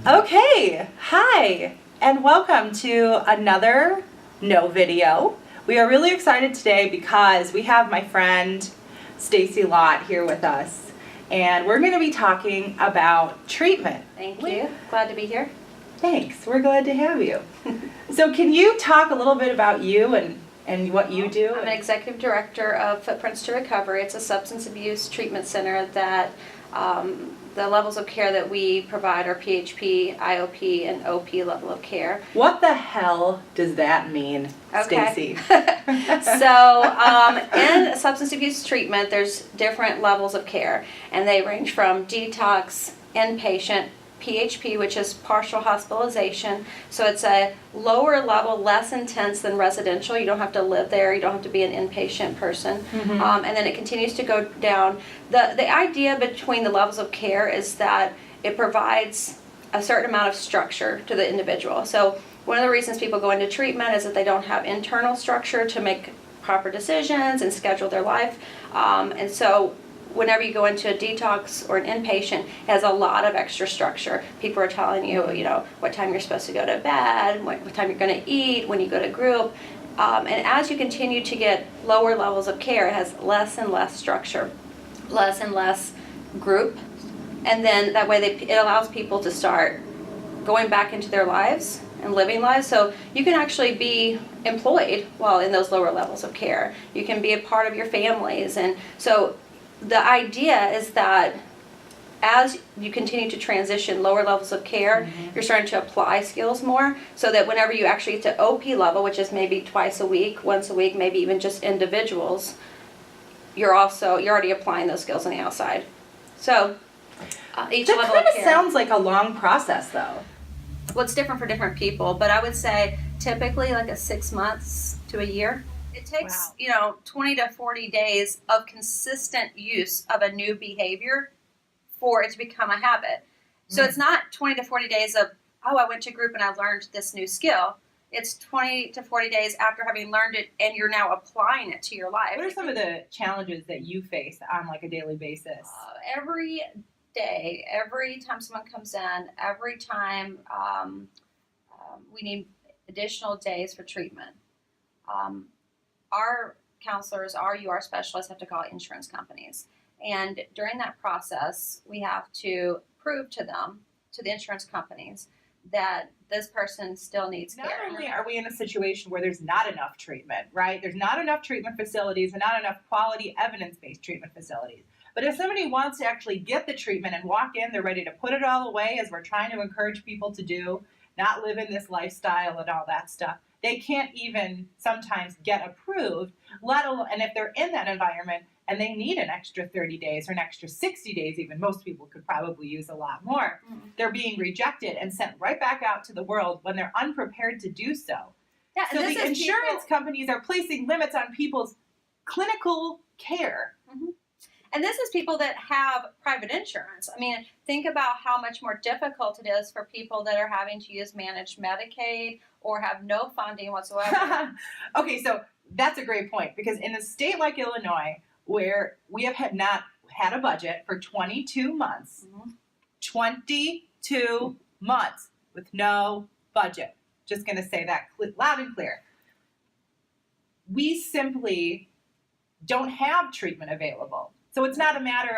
Okay, hi, and welcome to another No video. We are really excited today because we have my friend Stacy Lott here with us, and we're going to be talking about treatment. Thank you. Glad to be here. Thanks, we're glad to have you. So can you talk a little bit about you and what you do? I'm an executive director of Footprints to Recovery. It's a substance abuse treatment center that the levels of care that we provide are PHP, IOP, and OP level of care. What the hell does that mean, Stacy? So in substance abuse treatment, there's different levels of care, and they range from detox, inpatient, PHP, which is partial hospitalization. So it's a lower level, less intense than residential. You don't have to live there. You don't have to be an inpatient person. And then it continues to go down. The idea between the levels of care is that it provides a certain amount of structure to the individual. So one of the reasons people go into treatment is that they don't have internal structure to make proper decisions and schedule their life. And so whenever you go into a detox or an inpatient, it has a lot of extra structure. People are telling you, what time you're supposed to go to bed, what time you're going to eat, when you go to group. And as you continue to get lower levels of care, it has less and less structure, less and less group. And then that way it allows people to start going back into their lives and living lives. So you can actually be employed while in those lower levels of care. You can be a part of your families. And so the idea is that as you continue to transition lower levels of care, you're starting to apply skills more, so that whenever you actually get to OP level, which is maybe twice a week, once a week, maybe even just individuals, you're already applying those skills on the outside. So each That level kind of of care sounds like a long process, though. well, it's different for different people, but I would say typically like a 6 months to a year. It takes, 20 to 40 days of consistent use of a new behavior for it to become a habit. So it's not 20 to 40 days of, I went to group and I learned this new skill. It's 20 to 40 days after having learned it and you're now applying it to your life. What are some of the challenges that you face on like a daily basis? Every day, every time someone comes in, every time we need additional days for treatment. Our counselors, our UR specialists have to call insurance companies. And during that process, we have to prove to them, to the insurance companies, that this person still needs care. Not only are we in a situation where there's not enough treatment, right? There's not enough treatment facilities and not enough quality evidence-based treatment facilities. But if somebody wants to actually get the treatment and walk in, they're ready to put it all away, as we're trying to encourage people to do, not live in this lifestyle and all that stuff. They can't even sometimes get approved, let alone, and if they're in that environment and they need an extra 30 days or an extra 60 days, even most people could probably use a lot more, they're being rejected and sent right back out to the world when they're unprepared to do so. Yeah, So the insurance companies are placing limits on people's clinical care. And this is people that have private insurance. I mean, think about how much more difficult it is for people that are having to use managed Medicaid or have no funding whatsoever. Okay, so that's a great point, because in a state like Illinois, where we have not had a budget for 22 months, 22 months with no budget. Just going to say that loud and clear. We simply don't have treatment available. So it's not a matter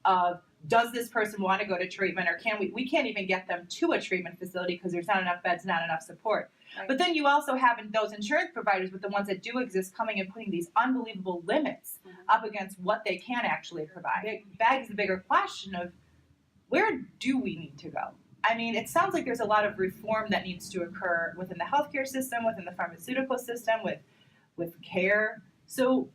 of does this person want to go to treatment, or we can't even get them to a treatment facility because there's not enough beds, not enough support. Right. But then you also have those insurance providers, with the ones that do exist, coming and putting these unbelievable limits up against what they can actually provide. It begs the bigger question of, where do we need to go? I mean, it sounds like there's a lot of reform that needs to occur within the healthcare system, within the pharmaceutical system, with care. So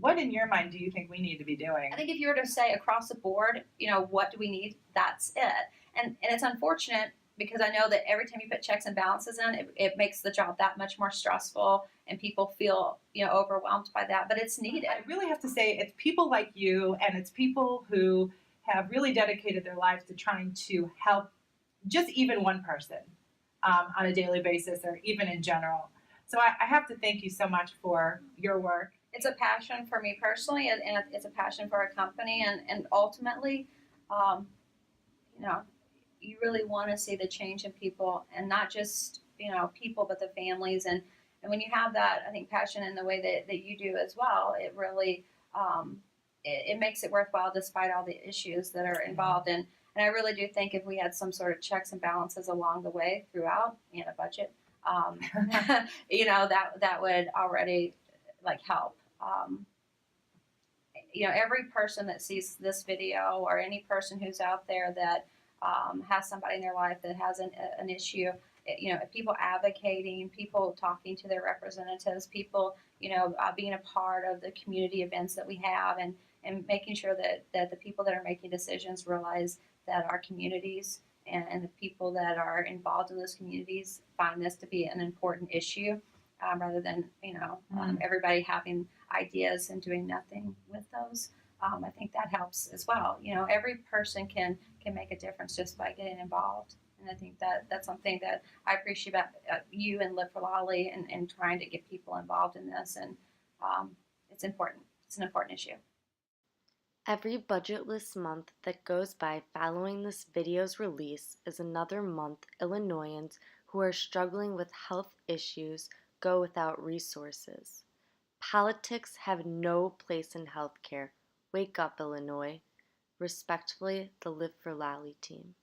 what in your mind do you think we need to be doing? I think if you were to say across the board, what do we need, that's it. And it's unfortunate, because I know that every time you put checks and balances in, it makes the job that much more stressful, and people feel overwhelmed by that. But it's needed. I really have to say, it's people like you, and it's people who have really dedicated their lives to trying to help just even one person on a daily basis, or even in general. So I have to thank you so much for your work. It's a passion for me personally, and it's a passion for our company, and ultimately, you really want to see the change in people, and not just people, but the families. And when you have that, I think, passion in the way that you do as well, it really it makes it worthwhile despite all the issues that are involved. And I really do think if we had some sort of checks and balances along the way throughout and a budget, that would already help. Every person that sees this video, or any person who's out there that has somebody in their life that has an issue, people advocating, people talking to their representatives, people, being a part of the community events that we have, and making sure that the people that are making decisions realize that our communities and the people that are involved in those communities find this to be an important issue, rather than everybody having ideas and doing nothing with those. I think that helps as well. Every person can make a difference just by getting involved, and I think that's something that I appreciate about you and Live for Lolly, and trying to get people involved in this. And it's important. It's an important issue. Every budgetless month that goes by following this video's release is another month Illinoisans who are struggling with health issues go without resources. Politics have no place in healthcare. Wake up, Illinois. Respectfully, the Live for Lolly team.